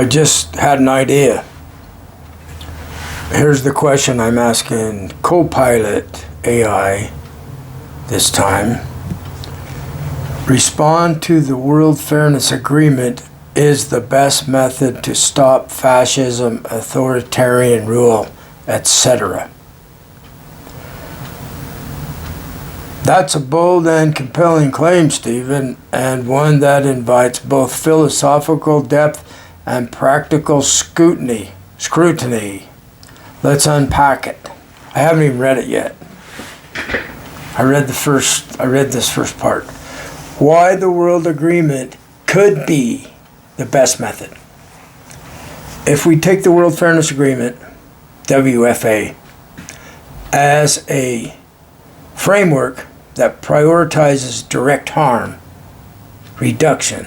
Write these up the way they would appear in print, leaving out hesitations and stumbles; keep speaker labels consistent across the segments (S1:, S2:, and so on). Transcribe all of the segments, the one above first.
S1: I just had an idea. Here's the question I'm asking Copilot AI this time. Respond to the World Fairness Agreement is the best method to stop fascism, authoritarian rule, etc. That's a bold and compelling claim, Stephen, and one that invites both philosophical depth and practical scrutiny. Let's unpack it. I haven't even read it yet. I read this first part. Why the World Agreement could be the best method. If we take the World Fairness Agreement, WFA, as a framework that prioritizes direct harm reduction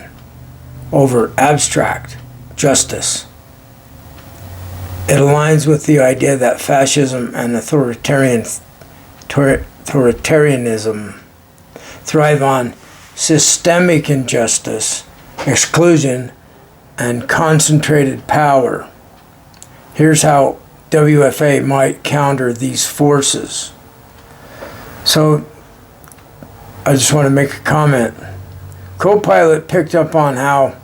S1: over abstract justice, it aligns with the idea that fascism and authoritarianism thrive on systemic injustice, exclusion, and concentrated power. Here's how WFA might counter these forces. So, I just want to make a comment. Copilot picked up on how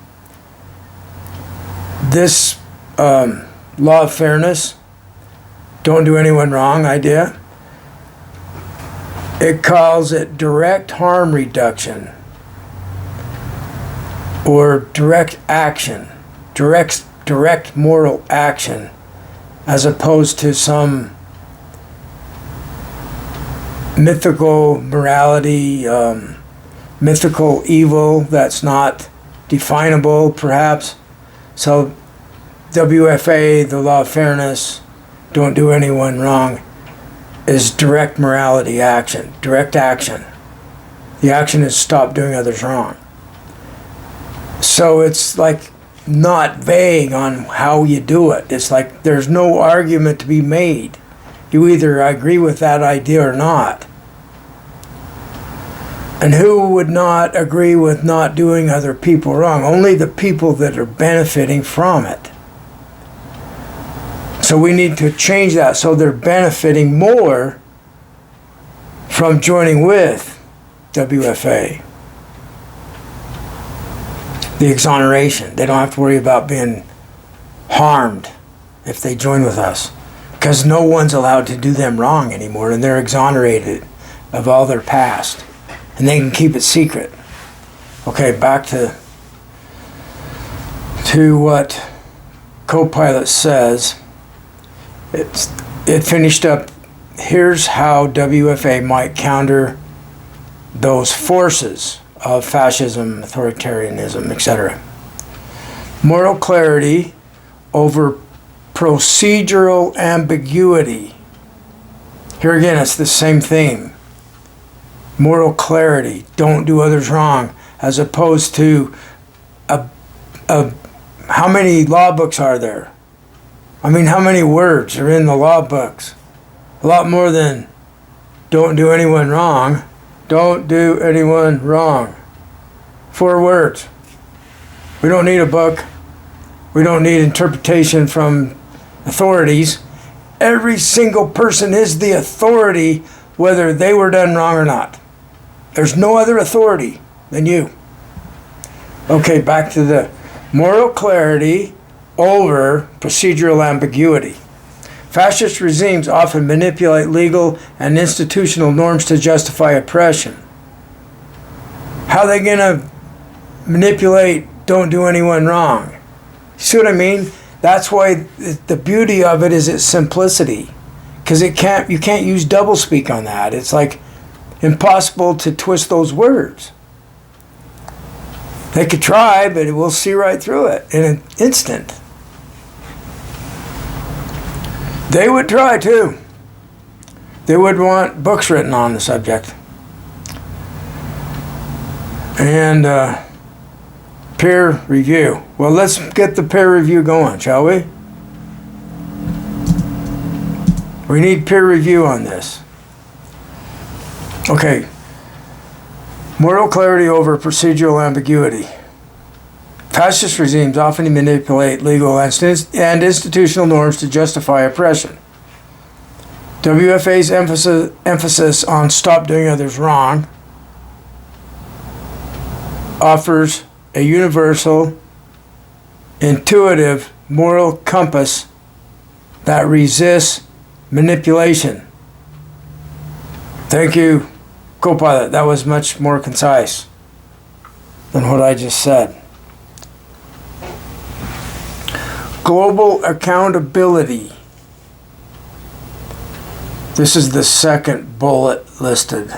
S1: this law of fairness, don't do anyone wrong idea, it calls it direct harm reduction or direct action, direct moral action, as opposed to some mythical morality, mythical evil that's not definable, perhaps. So WFA, the law of fairness, don't do anyone wrong, is direct morality action, direct action. The action is stop doing others wrong. So it's like not vague on how you do it. It's like there's no argument to be made. You either agree with that idea or not. And who would not agree with not doing other people wrong? Only the people that are benefiting from it. So we need to change that so they're benefiting more from joining with WFA. The exoneration. They don't have to worry about being harmed if they join with us, because no one's allowed to do them wrong anymore, and they're exonerated of all their past. And they can keep it secret. Okay, back to what Copilot says. It finished up, here's how WFA might counter those forces of fascism, authoritarianism, etc. Moral clarity over procedural ambiguity. Here again, it's the same theme. Moral clarity, don't do others wrong, as opposed to how many law books are there? I mean, how many words are in the law books? A lot more than don't do anyone wrong. Don't do anyone wrong. 4 words. We don't need a book. We don't need interpretation from authorities. Every single person is the authority, whether they were done wrong or not. There's no other authority than you. Okay, back to the moral clarity over procedural ambiguity. Fascist regimes often manipulate legal and institutional norms to justify oppression. How are they going to manipulate don't do anyone wrong? See what I mean? That's why the beauty of it is its simplicity. Because you can't use doublespeak on that. It's like impossible to twist those words. They could try, but we'll see right through it in an instant. They would try too. They would want books written on the subject. And peer review. Well, let's get the peer review going, shall we? We need peer review on this. Okay. Moral clarity over procedural ambiguity. Fascist regimes often manipulate legal and institutional norms to justify oppression. WFA's emphasis on stop doing others wrong offers a universal, intuitive moral compass that resists manipulation. Thank you, co-pilot. That was much more concise than what I just said. Global accountability. This is the second bullet listed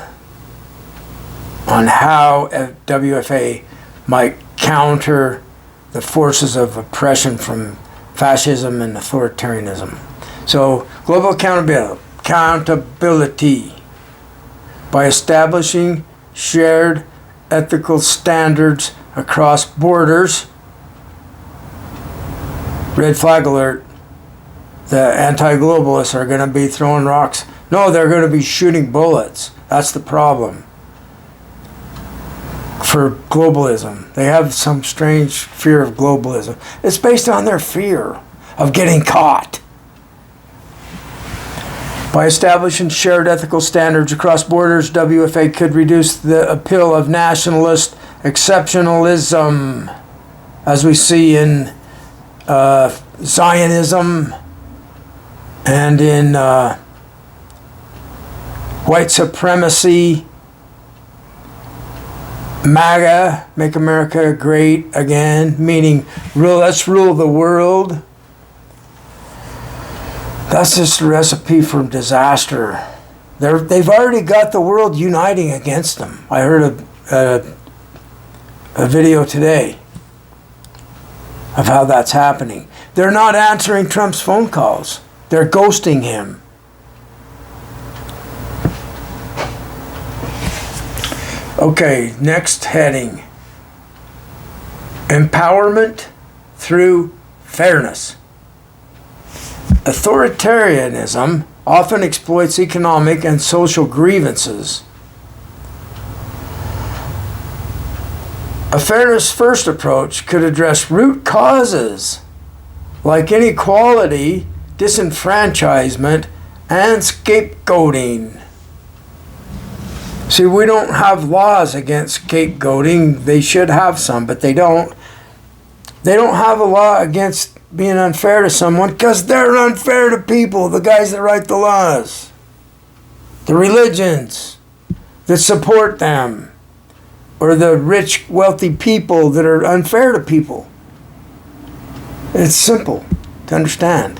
S1: on how WFA might counter the forces of oppression from fascism and authoritarianism. So, global accountability by establishing shared ethical standards across borders. Red flag alert. The anti-globalists are going to be throwing rocks. No, they're going to be shooting bullets. That's the problem. For globalism. They have some strange fear of globalism. It's based on their fear of getting caught. By establishing shared ethical standards across borders, WFA could reduce the appeal of nationalist exceptionalism, as we see in Zionism and in white supremacy, MAGA, Make America Great Again, meaning let's rule the world. That's just a recipe for disaster. They've already got the world uniting against them. I heard a video today of how that's happening. They're not answering Trump's phone calls. They're ghosting him. Okay, next heading. Empowerment through fairness. Authoritarianism often exploits economic and social grievances. A fairness first approach could address root causes like inequality, disenfranchisement, and scapegoating. See, we don't have laws against scapegoating. They should have some, but they don't. They don't have a law against being unfair to someone because they're unfair to people, the guys that write the laws, the religions that support them, or the rich, wealthy people that are unfair to people. It's simple to understand.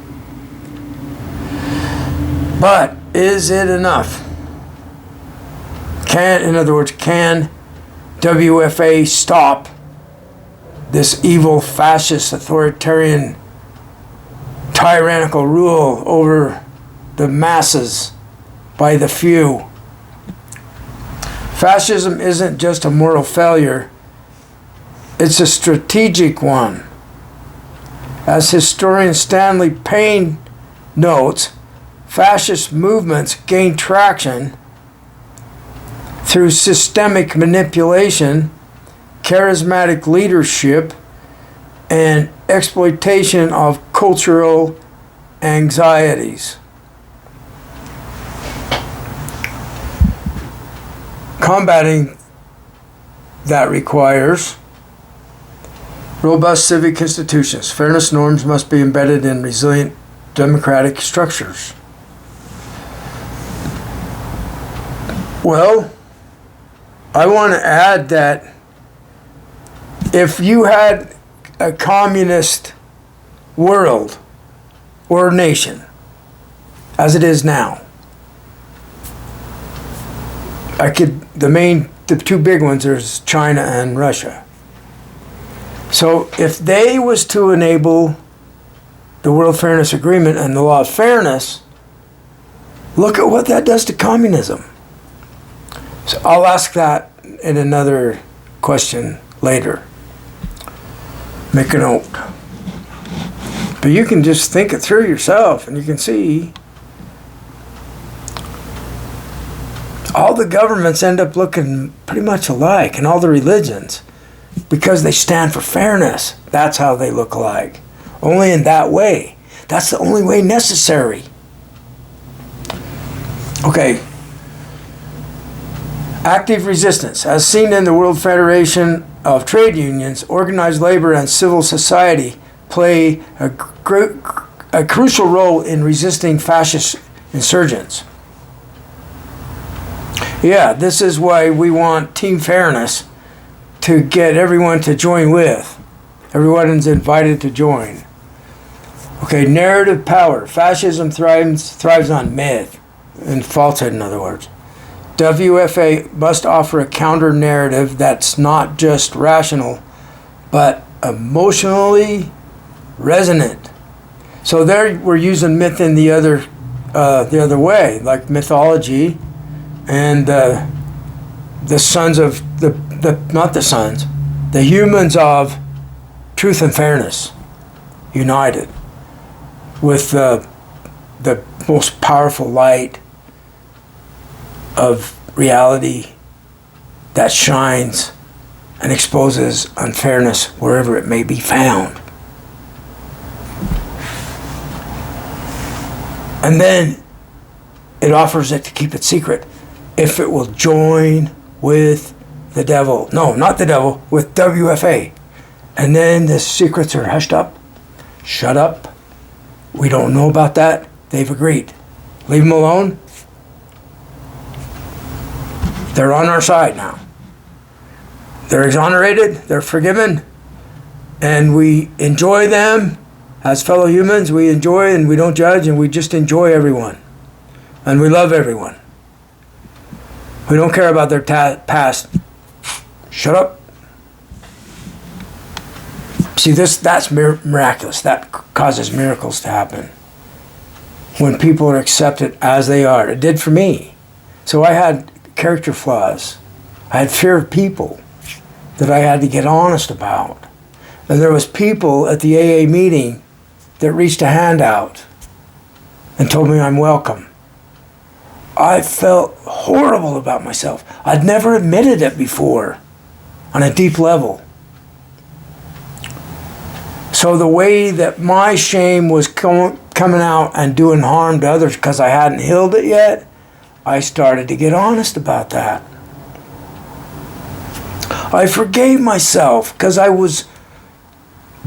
S1: But is it enough? In other words, can WFA stop this evil, fascist, authoritarian, tyrannical rule over the masses by the few? Fascism isn't just a moral failure, it's a strategic one. As historian Stanley Payne notes, fascist movements gain traction through systemic manipulation, charismatic leadership, and exploitation of cultural anxieties. Combating that requires robust civic institutions. Fairness norms must be embedded in resilient democratic structures. Well, I want to add that if you had a communist world or nation, as it is now, the two big ones are China and Russia. So if they was to enable the World Fairness Agreement and the law of fairness, look at what that does to communism. So I'll ask that in another question later. Make a note. But you can just think it through yourself and you can see all the governments end up looking pretty much alike, and all the religions. because they stand for fairness. That's how they look alike. Only in that way. That's the only way necessary. Okay. Active resistance. As seen in the World Federation of Trade Unions, organized labor and civil society play a crucial role in resisting fascist insurgents. Yeah, this is why we want team fairness, to get everyone to join with. Everyone's invited to join. Okay, narrative power. Fascism thrives on myth and falsehood, in other words. WFA must offer a counter narrative that's not just rational, but emotionally resonant. So there we're using myth in the other way, like mythology, and the sons of the humans of truth and fairness united with the most powerful light of reality that shines and exposes unfairness wherever it may be found. And then it offers it to keep it secret if it will join with the devil. No, not the devil, with WFA. And then the secrets are hushed up. Shut up. We don't know about that. They've agreed. Leave them alone. They're on our side now. They're exonerated. They're forgiven. And we enjoy them as fellow humans. We enjoy and we don't judge, and we just enjoy everyone. And we love everyone. We don't care about their past. Shut up. See, that's miraculous. That causes miracles to happen. When people are accepted as they are. It did for me. So I had character flaws. I had fear of people that I had to get honest about. And there was people at the AA meeting that reached a hand out and told me I'm welcome. I felt horrible about myself. I'd never admitted it before on a deep level. So the way that my shame was coming out and doing harm to others because I hadn't healed it yet, I started to get honest about that. I forgave myself because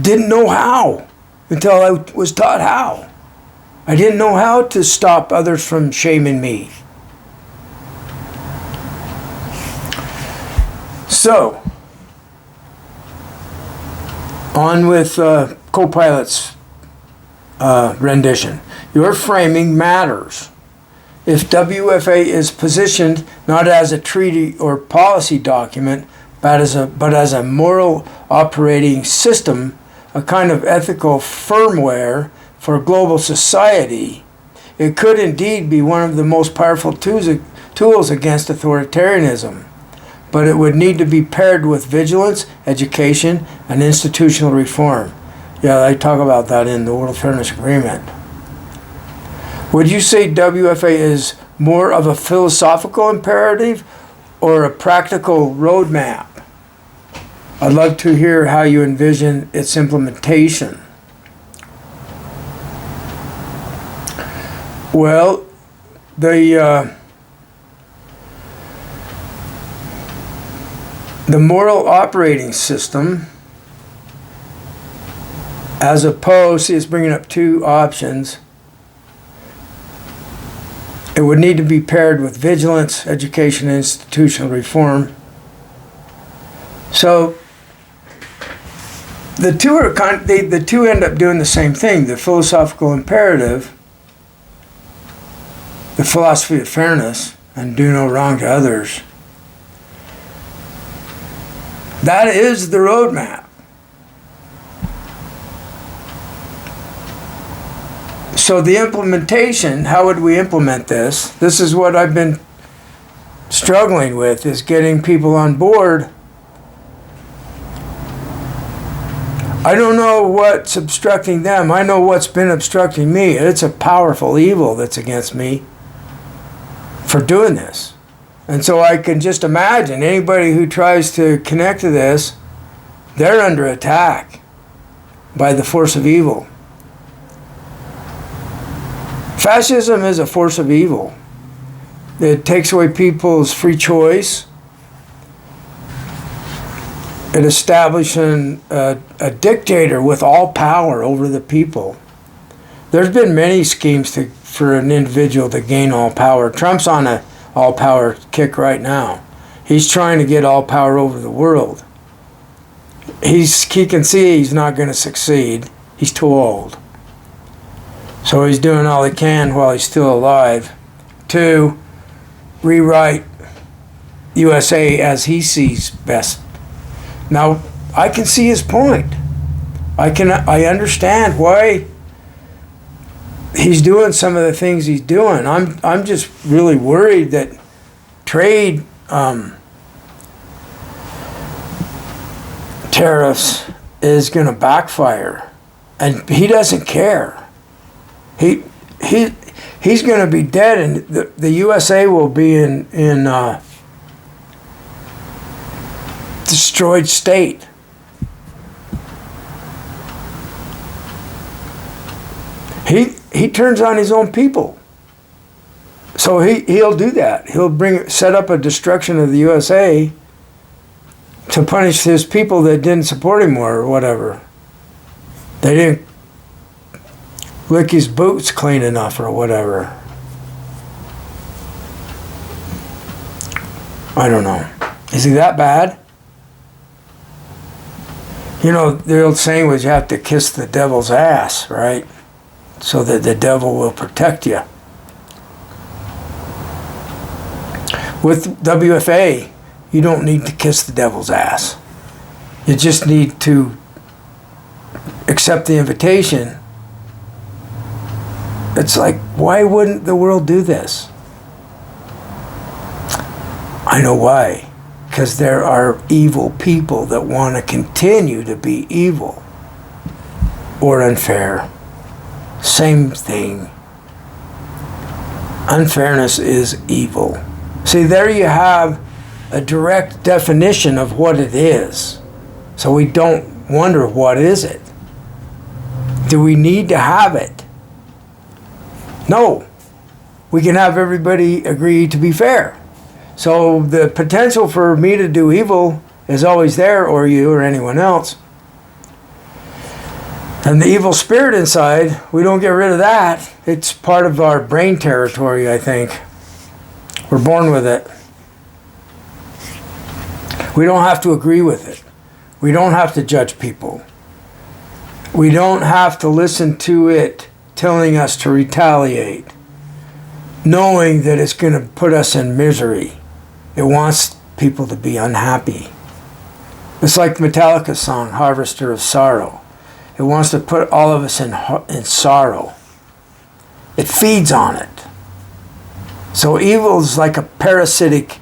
S1: didn't know how until I was taught how. I didn't know how to stop others from shaming me. So, on with co-pilot's rendition. Your framing matters. If WFA is positioned not as a treaty or policy document, but as a moral operating system, a kind of ethical firmware for global society, it could indeed be one of the most powerful tools against authoritarianism. But it would need to be paired with vigilance, education, and institutional reform. Yeah, I talk about that in the World Fairness Agreement. Would you say WFA is more of a philosophical imperative or a practical roadmap? I'd love to hear how you envision its implementation. Well, the moral operating system, as opposed, see, it's bringing up two options. It would need to be paired with vigilance, education, and institutional reform. So the two are the two end up doing the same thing. The philosophical imperative, the philosophy of fairness, and do no wrong to others. That is the roadmap. So the implementation, how would we implement this? This is what I've been struggling with, is getting people on board. I don't know what's obstructing them. I know what's been obstructing me. It's a powerful evil that's against me for doing this. And so I can just imagine anybody who tries to connect to this They're under attack by the force of evil. Fascism is a force of evil. It takes away people's free choice. It establishes a dictator with all power over the people. There's been many schemes for an individual to gain all power. Trump's on an all-power kick right now. He's trying to get all power over the world. He can see he's not going to succeed. He's too old. So he's doing all he can while he's still alive to rewrite USA as he sees best. Now, I can see his point. I understand why he's doing some of the things he's doing. I'm just really worried that trade tariffs is going to backfire, and he doesn't care. He's going to be dead, and the USA will be in destroyed state. He turns on his own people. So he'll do that. He'll set up a destruction of the USA to punish his people that didn't support him or whatever. They didn't lick his boots clean enough or whatever. I don't know. Is he that bad? You know, the old saying was you have to kiss the devil's ass, right? So that the devil will protect you. With WFA, you don't need to kiss the devil's ass. You just need to accept the invitation. It's like, why wouldn't the world do this? I know why. Because there are evil people that want to continue to be evil or unfair. Same thing. Unfairness is evil. See, there you have a direct definition of what it is. So we don't wonder, what is it? Do we need to have it? No. We can have everybody agree to be fair. So the potential for me to do evil is always there, or you or anyone else. And the evil spirit inside, we don't get rid of that. It's part of our brain territory, I think. We're born with it. We don't have to agree with it. We don't have to judge people. We don't have to listen to it telling us to retaliate, knowing that it's going to put us in misery. It wants people to be unhappy. It's like Metallica's song, Harvester of Sorrow. It wants to put all of us in sorrow. It feeds on it. So evil is like a parasitic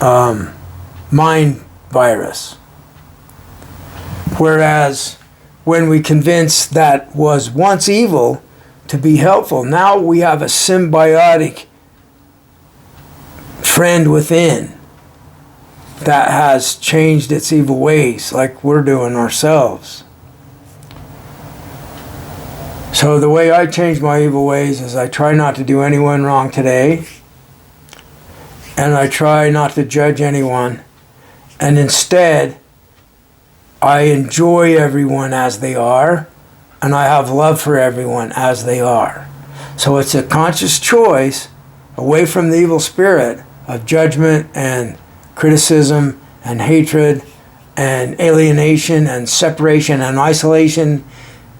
S1: mind virus. Whereas when we convince that was once evil to be helpful, now we have a symbiotic friend within that has changed its evil ways, like we're doing ourselves. So the way I change my evil ways is I try not to do anyone wrong today, and I try not to judge anyone, and instead I enjoy everyone as they are, and I have love for everyone as they are. So it's a conscious choice away from the evil spirit of judgment and criticism and hatred and alienation and separation and isolation.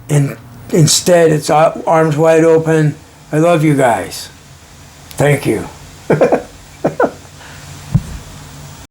S1: And instead, it's arms wide open. I love you guys. Thank you.